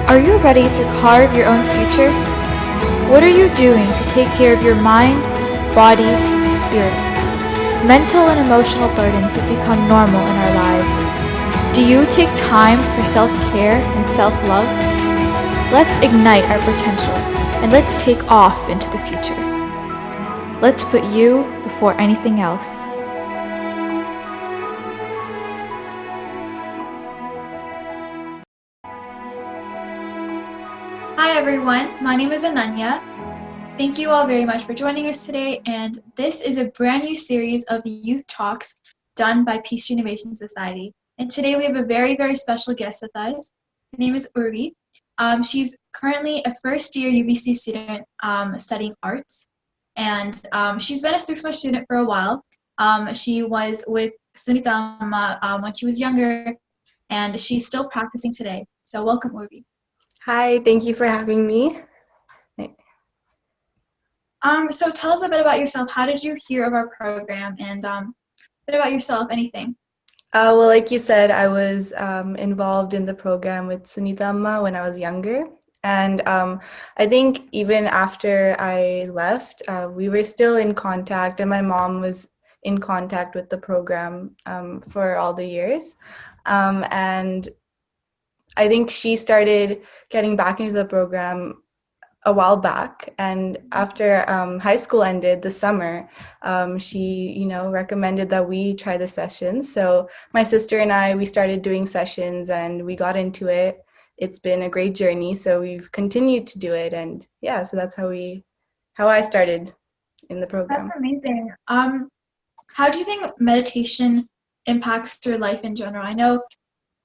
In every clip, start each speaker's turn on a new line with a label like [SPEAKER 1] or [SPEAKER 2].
[SPEAKER 1] Are you ready to carve your own future? What are you doing to take care of your mind, body, and spirit? Mental and emotional burdens have become normal in our lives. Do you take time for self-care and self-love? Let's ignite our potential and let's take off into the future. Let's put you before anything else. Hi everyone, my name is Ananya. Thank you all very much for joining us today, and this is a brand new series of youth talks done by Peace Innovation Society. And today we have a very, very special guest with us. Her name is Urvee. She's currently a first-year UBC student studying arts, and she's been a Sookshma student for a while. She was with Sunita when she was younger, and she's still practicing today. So welcome, Urvee.
[SPEAKER 2] Hi, thank you for having me.
[SPEAKER 1] So tell us a bit about yourself. How did you hear of our program, and a bit about yourself, anything?
[SPEAKER 2] Well, like you said, I was involved in the program with Sunita Amma when I was younger. And I think even after I left, we were still in contact, and my mom was in contact with the program for all the years. And I think she started getting back into the program a while back, and after high school ended this summer, she recommended that we try the sessions. So my sister and I, we started doing sessions and we got into it. It's been a great journey, so we've continued to do it, and yeah, so that's how I started in the
[SPEAKER 1] That's
[SPEAKER 2] program.
[SPEAKER 1] amazing. How do you think meditation impacts your life in general? I know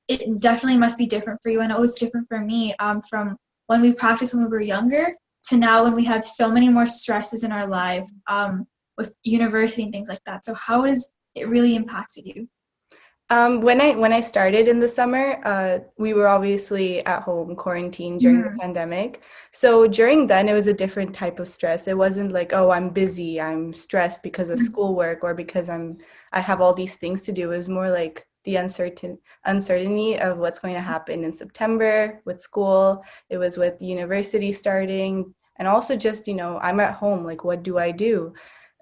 [SPEAKER 1] it definitely must be different for you. I know it was different for me from when we practiced when we were younger to now when we have so many more stresses in our life with university and things like that. So how has it really impacted you?
[SPEAKER 2] When I started in the summer, we were obviously at home quarantined during the
[SPEAKER 1] Mhm.
[SPEAKER 2] pandemic. So during then, it was a different type of stress. It wasn't like, oh, I'm busy, I'm stressed because of schoolwork or because I have all these things to do. It was more like the uncertainty of what's going to happen in September with school. It was with university starting, and also just, I'm at home, like, what do I do?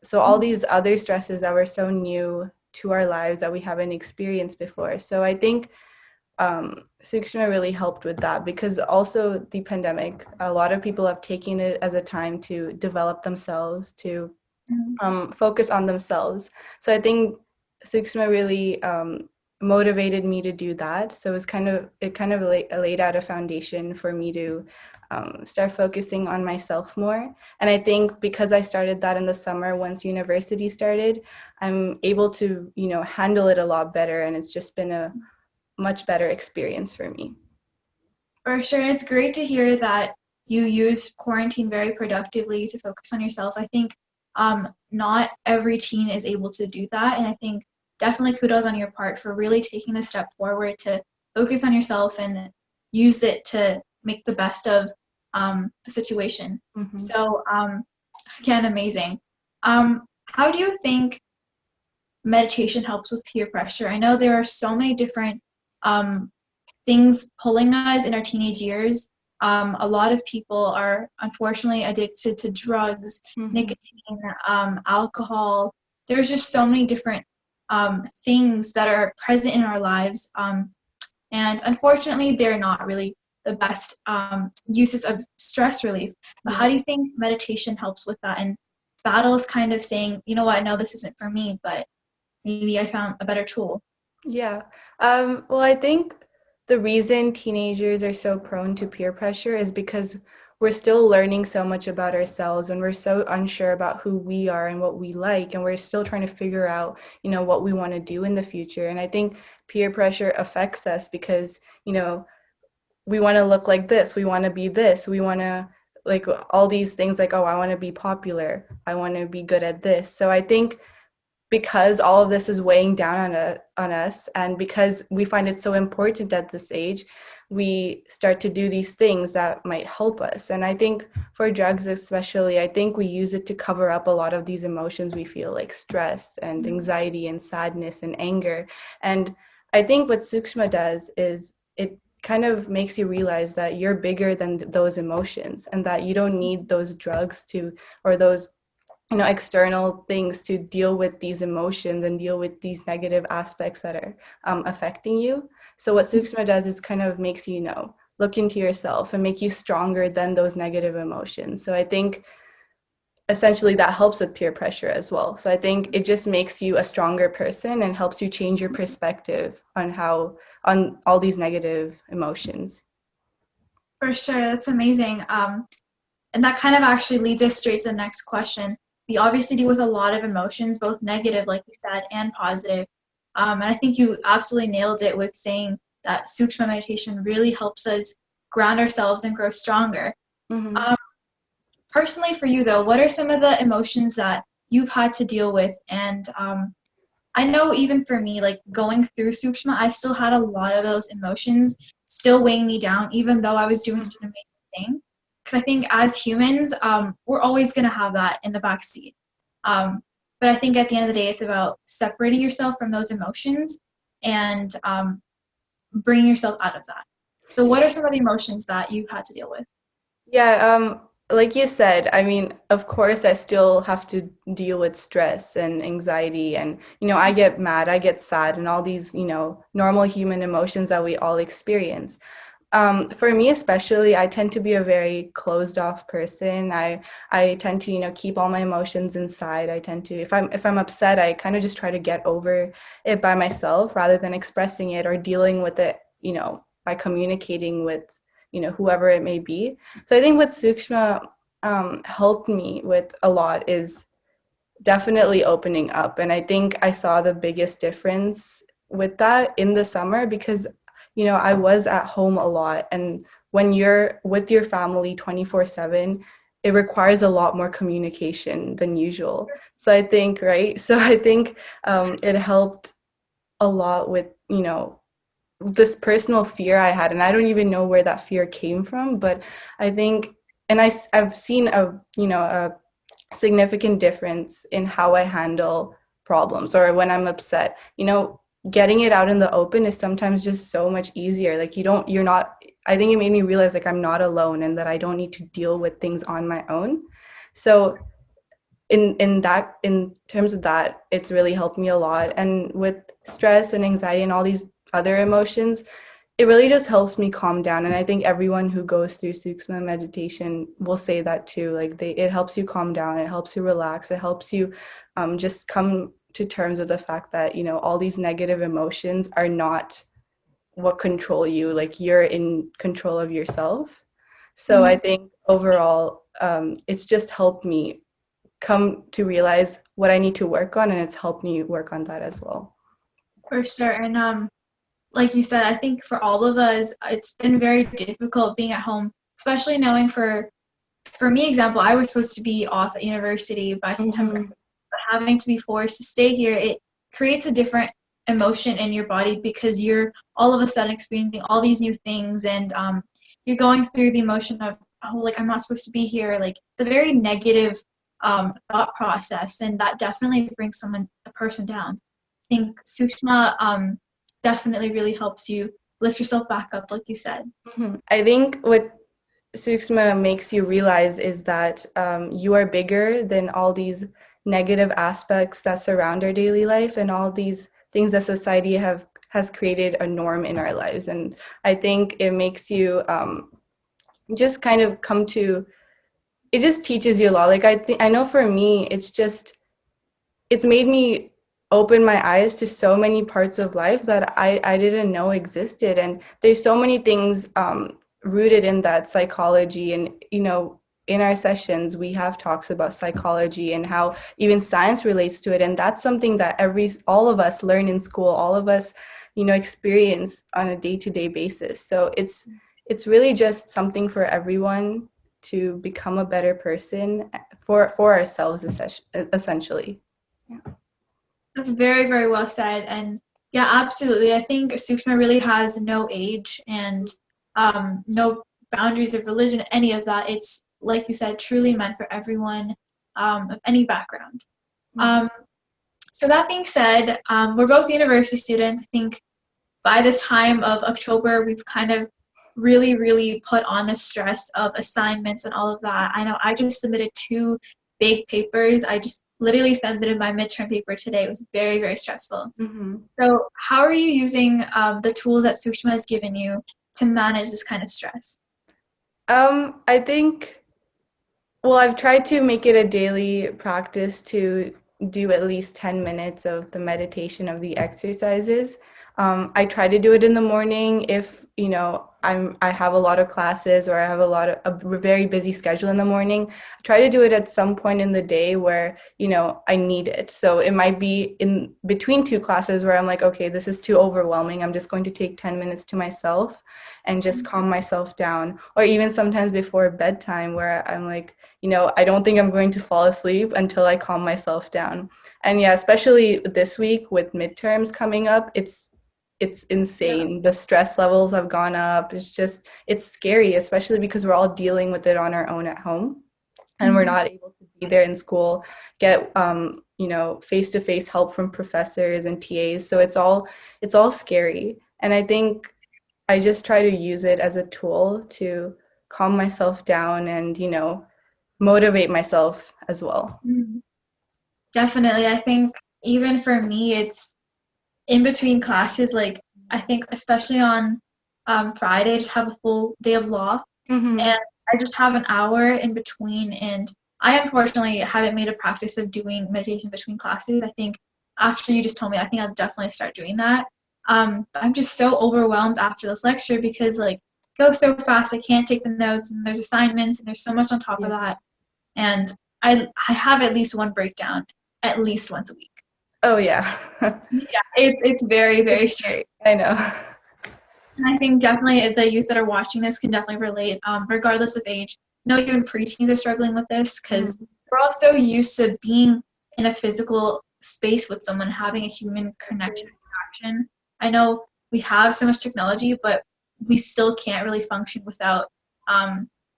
[SPEAKER 2] So all these other stresses that were so new to our lives that we haven't experienced before. So I think Sookshma really helped with that, because also the pandemic, a lot of people have taken it as a time to develop themselves, to
[SPEAKER 1] Mhm.
[SPEAKER 2] focus on themselves. So I think Sookshma really motivated me to do that. So it kind of laid out a foundation for me to start focusing on myself more. And I think because I started that in the summer, once university started, I'm able to, handle it a lot better. And it's just been a much better experience for me.
[SPEAKER 1] For sure. It's great to hear that you used quarantine very productively to focus on yourself. I think not every teen is able to do that. And I think definitely kudos on your part for really taking the step forward to focus on yourself and use it to make the best of the situation.
[SPEAKER 2] Mm-hmm.
[SPEAKER 1] So, again, amazing. How do you think meditation helps with peer pressure? I know there are so many different um, things pulling us in our teenage years. A lot of people are unfortunately addicted to drugs,
[SPEAKER 2] Mm-hmm.
[SPEAKER 1] nicotine, alcohol. There's just so many different things that are present in our lives. And unfortunately, they're not really the best uses of stress relief. But
[SPEAKER 2] Yeah.
[SPEAKER 1] how do you think meditation helps with that? And battles kind of saying, you know what, no, this isn't for me, but maybe I found a better tool.
[SPEAKER 2] Yeah. Well, I think the reason teenagers are so prone to peer pressure is because we're still learning so much about ourselves, and we're so unsure about who we are and what we like, and we're still trying to figure out, what we want to do in the future. And I think peer pressure affects us because, we want to look like this, we want to be this, we want to like all these things, like, oh, I want to be popular, I want to be good at this. So I think because all of this is weighing down on us, and because we find it so important at this age, we start to do these things that might help us. And I think for drugs especially, I think we use it to cover up a lot of these emotions we feel, like stress and anxiety and sadness and anger. And I think what Sukshma does is it kind of makes you realize that you're bigger than those emotions, and that you don't need those drugs to, or those, external things to deal with these emotions and deal with these negative aspects that are affecting you. So what Sookshma does is kind of makes you, look into yourself and make you stronger than those negative emotions. So I think essentially that helps with peer pressure as well. So I think it just makes you a stronger person and helps you change your perspective on all these negative emotions.
[SPEAKER 1] For sure, that's amazing. And that kind of actually leads us straight to the next question. We obviously deal with a lot of emotions, both negative, like you said, and positive. And I think you absolutely nailed it with saying that Sukshma meditation really helps us ground ourselves and grow stronger.
[SPEAKER 2] Mm-hmm.
[SPEAKER 1] Um, Personally, for you though, what are some of the emotions that you've had to deal with? And I know even for me, like going through Sukshma, I still had a lot of those emotions still weighing me down, even though I was doing such an amazing thing. Because I think as humans, we're always going to have that in the back seat. But I think at the end of the day, it's about separating yourself from those emotions and bringing yourself out of that. So, what are some of the emotions that you've had to deal with?
[SPEAKER 2] Yeah, like you said, I mean, of course, I still have to deal with stress and anxiety, and I get mad, I get sad, and all these, normal human emotions that we all experience. For me especially, I tend to be a very closed off person. I tend to, keep all my emotions inside. I tend to, if I'm upset, I kind of just try to get over it by myself rather than expressing it or dealing with it, by communicating with, whoever it may be. So I think what Sukshma helped me with a lot is definitely opening up. And I think I saw the biggest difference with that in the summer because, I was at home a lot. And when you're with your family 24/7, it requires a lot more communication than usual. So I think, right? So I think it helped a lot with, this personal fear I had. And I don't even know where that fear came from. But I think, and I've seen a significant difference in how I handle problems or when I'm upset. Getting it out in the open is sometimes just so much easier. Like you're not, I think it made me realize like I'm not alone and that I don't need to deal with things on my own. So in terms of that, it's really helped me a lot. And with stress and anxiety and all these other emotions, it really just helps me calm down. And I think everyone who goes through Sookshma meditation will say that too. Like it helps you calm down, it helps you relax, it helps you just come to terms with the fact that, all these negative emotions are not what control you. Like you're in control of yourself. So I think overall, it's just helped me come to realize what I need to work on, and it's helped me work on that as well.
[SPEAKER 1] For sure. And like you said, I think for all of us, it's been very difficult being at home, especially knowing for me, example, I was supposed to be off at university by September,
[SPEAKER 2] Mm-hmm.
[SPEAKER 1] but having to be forced to stay here, it creates a different emotion in your body because you're all of a sudden experiencing all these new things and you're going through the emotion of, oh, like I'm not supposed to be here, like the very negative thought process, and that definitely brings a person down. I think Sukshma definitely really helps you lift yourself back up, like you said.
[SPEAKER 2] Mm-hmm. I think what Sukshma makes you realize is that you are bigger than all these negative aspects that surround our daily life and all these things that society has created a norm in our lives. And I think it makes you just kind of come to, it just teaches you a lot. Like I know for me, it's made me open my eyes to so many parts of life that I didn't know existed. And there's so many things rooted in that psychology. And, in our sessions, we have talks about psychology and how even science relates to it. And that's something that all of us learn in school, all of us, experience on a day-to-day basis. So it's really just something for everyone to become a better person for ourselves, essentially. Yeah.
[SPEAKER 1] That's very, very well said. And yeah, absolutely. I think Sukshma really has no age and no boundaries of religion, any of that. It's, like you said, truly meant for everyone of any background.
[SPEAKER 2] Mhm.
[SPEAKER 1] Um, so that being said, we're both university students. I think by this time of October, we've kind of really put on the stress of assignments and all of that. I know I just submitted 2 big papers. I just literally submitted my midterm paper today. It was very stressful.
[SPEAKER 2] Mm-hmm.
[SPEAKER 1] So how are you using the tools that Sookshma has given you to manage this kind of stress?
[SPEAKER 2] I think, well, I've tried to make it a daily practice to do at least 10 minutes of the meditation of the exercises. I try to do it in the morning if, I have a lot of classes or I have a very busy schedule in the morning. I try to do it at some point in the day where, I need it. So it might be in between 2 classes where I'm like, okay, this is too overwhelming. I'm just going to take 10 minutes to myself and just calm myself down. Or even sometimes before bedtime where I'm like, I don't think I'm going to fall asleep until I calm myself down. And yeah, especially this week with midterms coming up, it's insane. The stress levels have gone up. It's scary, especially because we're all dealing with it on our own at home and we're
[SPEAKER 1] Mhm.
[SPEAKER 2] not able to be there in school, get face-to-face help from professors and TAs. So it's all scary. And I think I just try to use it as a tool to calm myself down and, motivate myself as well.
[SPEAKER 1] Mhm. Definitely. I think even for me, it's in between classes, like I think especially on Friday, I just have a full day of law
[SPEAKER 2] Mm-hmm.
[SPEAKER 1] and I just have an hour in between. And I unfortunately haven't made a practice of doing meditation between classes. I think after you just told me, I think I'll definitely start doing that. But I'm just so overwhelmed after this lecture because like it goes so fast. I can't take the notes and there's assignments and there's so much on top of
[SPEAKER 2] Yeah.
[SPEAKER 1] that. And I have at least one breakdown at least once a week.
[SPEAKER 2] Oh yeah.
[SPEAKER 1] Yeah, it's very
[SPEAKER 2] It's
[SPEAKER 1] stressful.
[SPEAKER 2] scary. I know.
[SPEAKER 1] And I think definitely the youth that are watching this can definitely relate, regardless of age. I know even preteens are struggling with this because
[SPEAKER 2] Mhm.
[SPEAKER 1] we're all so used to being in a physical space with someone, having a human connection, interaction. I know we have so much technology, but we still can't really function without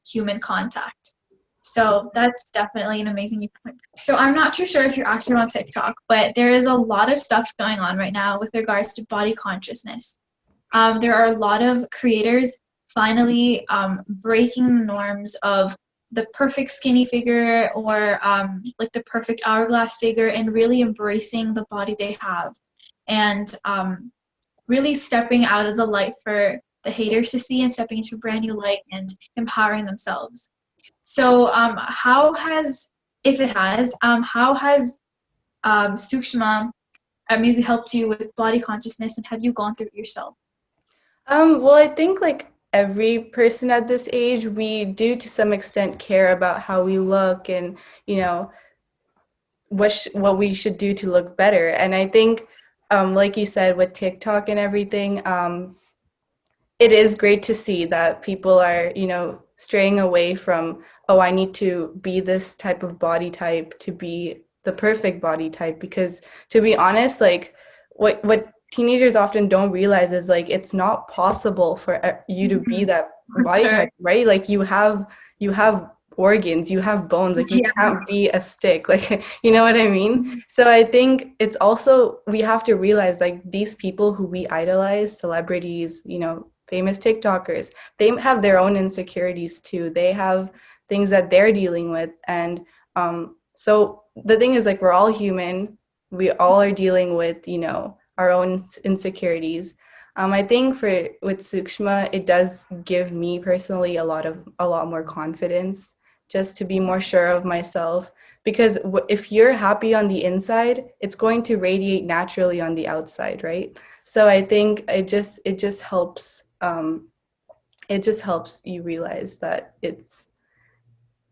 [SPEAKER 1] human contact. So that's definitely an amazing point. So I'm not too sure if you're active on TikTok, but there is a lot of stuff going on right now with regards to body consciousness. There are a lot of creators finally breaking the norms of the perfect skinny figure or like the perfect hourglass figure and really embracing the body they have and really stepping out of the light for the haters to see and stepping into a brand new light and empowering themselves. So how has, if it has, how has Sukshma maybe helped you with body consciousness and have you gone through it yourself?
[SPEAKER 2] Well, I think like every person at this age, we do to some extent care about how we look and, you know, what we should do to look better. And I think, like you said, with TikTok and everything, it is great to see that people are, straying away from, oh, I need to be this type of body type to be the perfect body type. Because to be honest, like what teenagers often don't realize is like it's not possible for you to be
[SPEAKER 1] Mhm.
[SPEAKER 2] that
[SPEAKER 1] For
[SPEAKER 2] body
[SPEAKER 1] sure.
[SPEAKER 2] type, right? Like you have organs, you have bones, like you
[SPEAKER 1] Yeah.
[SPEAKER 2] can't be a stick, like you know what I mean? So I think it's also we have to realize like these people who we idolize, celebrities, famous TikTokers, they have their own insecurities too. They have things that they're dealing with. And so the thing is like we're all human. We all are dealing with, our own insecurities. I think for with Sukshma, it does give me personally a lot more confidence just to be more sure of myself because if you're happy on the inside, it's going to radiate naturally on the outside, right? So I think it just helps it just helps you realize that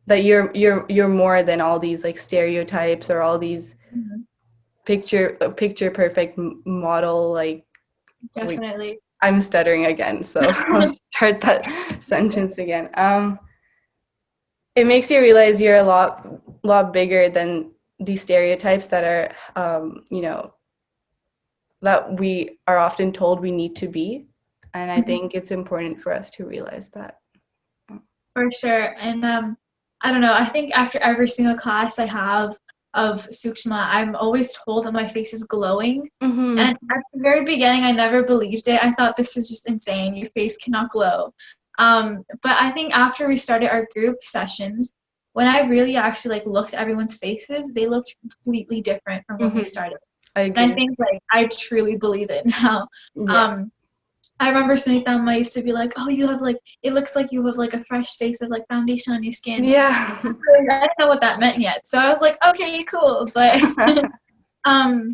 [SPEAKER 2] you're more than all these like stereotypes or all these
[SPEAKER 1] Mhm.
[SPEAKER 2] picture perfect model like wait,
[SPEAKER 1] Definitely.
[SPEAKER 2] I'm stuttering again, so I'll start that sentence again. It makes you realize you're a lot bigger than these stereotypes that are that we are often told we need to be. And I
[SPEAKER 1] Mhm.
[SPEAKER 2] think it's important for us to realize that.
[SPEAKER 1] For sure. And I don't know, I think after every single class I have, of Sookshma, I'm always told that my face is glowing.
[SPEAKER 2] Mm-hmm.
[SPEAKER 1] And at the very beginning, I never believed it. I thought this is just insane. Your face cannot glow. But I think after we started our group sessions, when I really actually like looked at everyone's faces, they looked completely different from when we
[SPEAKER 2] Mm-hmm.
[SPEAKER 1] started.
[SPEAKER 2] I
[SPEAKER 1] And I
[SPEAKER 2] agree.
[SPEAKER 1] think like I truly believe it now.
[SPEAKER 2] Yeah.
[SPEAKER 1] Um, I remember Sunitama used to be like, "Oh, you have like it looks like you have like a fresh face of like foundation on your skin."
[SPEAKER 2] Yeah.
[SPEAKER 1] I didn't know what that meant yet, so I was like, "Okay, cool." But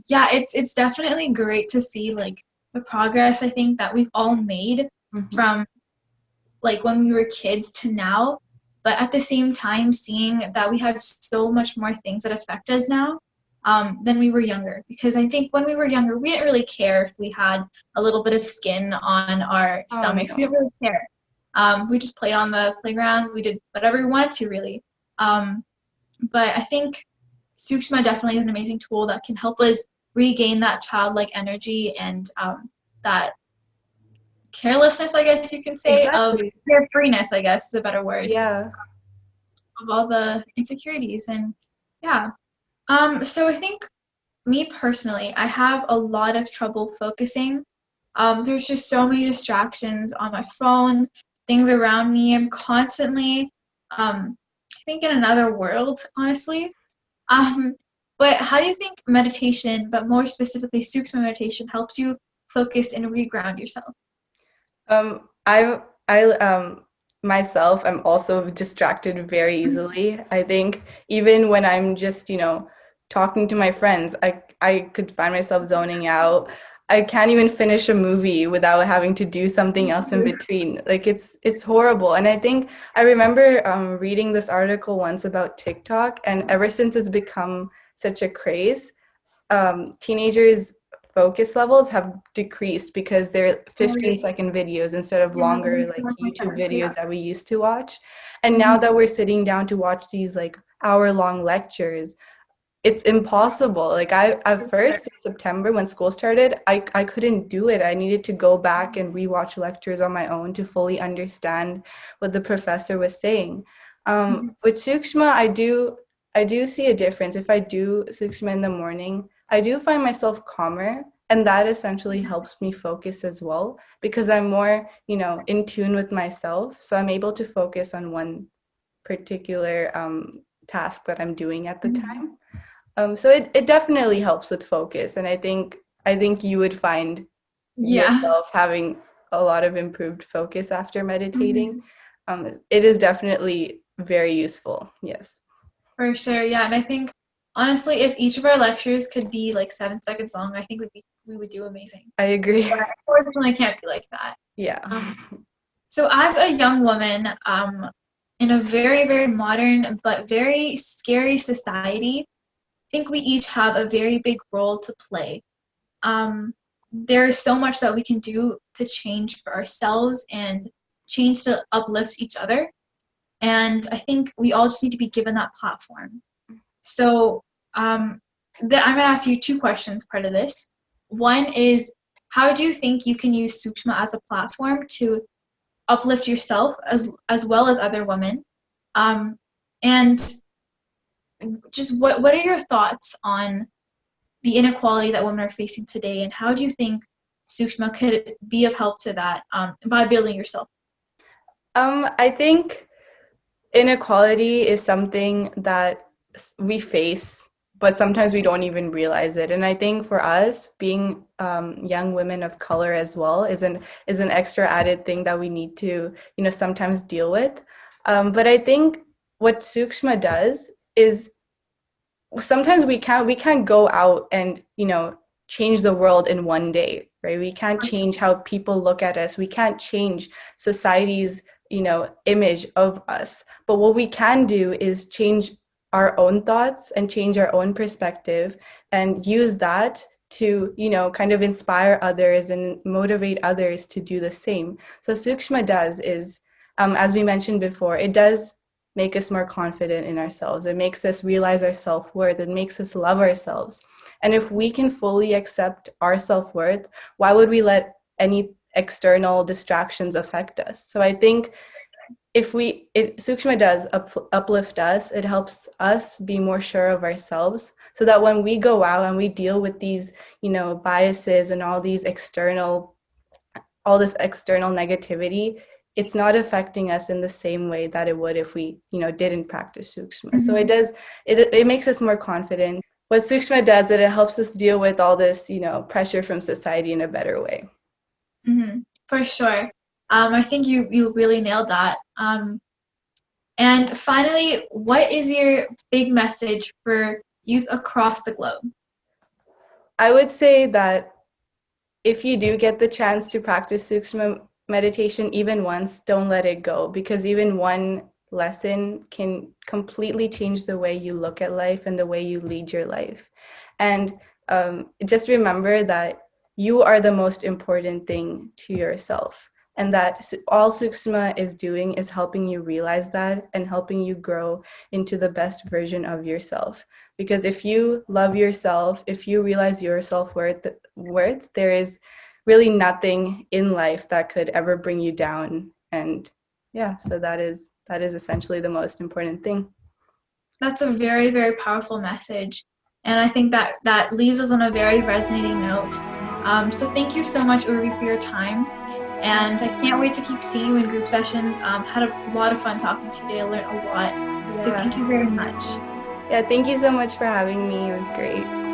[SPEAKER 1] yeah, it's definitely great to see like the progress I think that we've all made
[SPEAKER 2] Mm-hmm.
[SPEAKER 1] from like when we were kids to now, but at the same time seeing that we have so much more things that affect us now than we were younger. Because I think when we were younger, we didn't really care if we had a little bit of skin on our
[SPEAKER 2] Oh
[SPEAKER 1] stomachs. We
[SPEAKER 2] no.
[SPEAKER 1] didn't really care. We just played on the playgrounds. We did whatever we wanted to, really. Um, but I think Sookshma definitely is an amazing tool that can help us regain that childlike energy and that carelessness, I guess you can say, of
[SPEAKER 2] Exactly.
[SPEAKER 1] carefreeness, I guess is a better word,
[SPEAKER 2] Yeah.
[SPEAKER 1] of all the insecurities. And yeah. So I think me personally, I have a lot of trouble focusing. There's just so many distractions on my phone, things around me. I'm constantly, I think, in another world, honestly. Um, but how do you think meditation, but more specifically Sukshma meditation, helps you focus and reground yourself?
[SPEAKER 2] I myself, I'm also distracted very easily. I think even when I'm just, talking to my friends, I could find myself zoning out. I can't even finish a movie without having to do something else in between. Like it's horrible. And I think I remember reading this article once about TikTok, and ever since it's become such a craze, teenagers' focus levels have decreased because they're
[SPEAKER 1] Oh, yeah.
[SPEAKER 2] 15-second videos instead of
[SPEAKER 1] Yeah,
[SPEAKER 2] longer like
[SPEAKER 1] something like
[SPEAKER 2] YouTube
[SPEAKER 1] that. Yeah.
[SPEAKER 2] videos that we used to watch. And now
[SPEAKER 1] Mhm.
[SPEAKER 2] that we're sitting down to watch these like hour-long lectures, it's impossible. Like I at first in September when school started, I couldn't do it. I needed to go back and rewatch lectures on my own to fully understand what the professor was saying.
[SPEAKER 1] Mhm.
[SPEAKER 2] With Sukshma, I do see a difference. If I do Sukshma in the morning, I do find myself calmer, and that essentially helps me focus as well because I'm more, in tune with myself. So I'm able to focus on one particular task that I'm doing at the
[SPEAKER 1] Mhm.
[SPEAKER 2] time. So it definitely helps with focus, and I think you would find
[SPEAKER 1] Yeah.
[SPEAKER 2] yourself having a lot of improved focus after meditating.
[SPEAKER 1] Mhm.
[SPEAKER 2] It is definitely very useful. Yes,
[SPEAKER 1] For sure. Yeah. And I think honestly, if each of our lectures could be like 7 seconds long, I think we would do amazing.
[SPEAKER 2] I agree.
[SPEAKER 1] But unfortunately, it can't be like that.
[SPEAKER 2] Yeah.
[SPEAKER 1] Um, so as a young woman, in a very, very modern but very scary society, I think we each have a very big role to play. There's so much that we can do to change for ourselves and change to uplift each other. And I think we all just need to be given that platform. So I'm going to ask you two questions part of this. One is, how do you think you can use Sukshma as a platform to uplift yourself as well as other women? Um, and just what are your thoughts on the inequality that women are facing today, and how do you think Sukshma could be of help to that by building yourself?
[SPEAKER 2] I think inequality is something that we face, but sometimes we don't even realize it. And I think for us, being young women of color as well is an extra added thing that we need to, sometimes deal with. But I think what Sukshma does is sometimes we can't go out and change the world in one day, right? We can't change how people look at us. We can't change society's image of us, but what we can do is change our own thoughts and change our own perspective and use that to kind of inspire others and motivate others to do the same. So Sukshma does is, as we mentioned before, it does make us more confident in ourselves. It makes us realize our self-worth. It makes us love ourselves. And if we can fully accept our self-worth, why would we let any external distractions affect us? So I think Sookshma does uplift us. It helps us be more sure of ourselves, so that when we go out and we deal with these, biases and all this external negativity, it's not affecting us in the same way that it would if we, didn't practice Sookshma. So it makes us more confident. What Sookshma does, it helps us deal with all this, pressure from society in a better way.
[SPEAKER 1] For sure. I think you really nailed that. And finally, what is your big message for youth across the globe?
[SPEAKER 2] I would say that if you do get the chance to practice Sookshma meditation even once, don't let it go, because even one lesson can completely change the way you look at life and the way you lead your life. And just remember that you are the most important thing to yourself, and that all Sookshma is doing is helping you realize that and helping you grow into the best version of yourself. Because if you love yourself, if you realize your self-worth, there is really nothing in life that could ever bring you down. And yeah, so that is essentially the most important thing.
[SPEAKER 1] That's a very, very powerful message. And I think that leaves us on a very resonating note. So thank you so much, Urvee, for your time. And I can't wait to keep seeing you in group sessions. Had a lot of fun talking to you today. I learned a lot. So thank you very much.
[SPEAKER 2] Yeah, thank you so much for having me. It was great.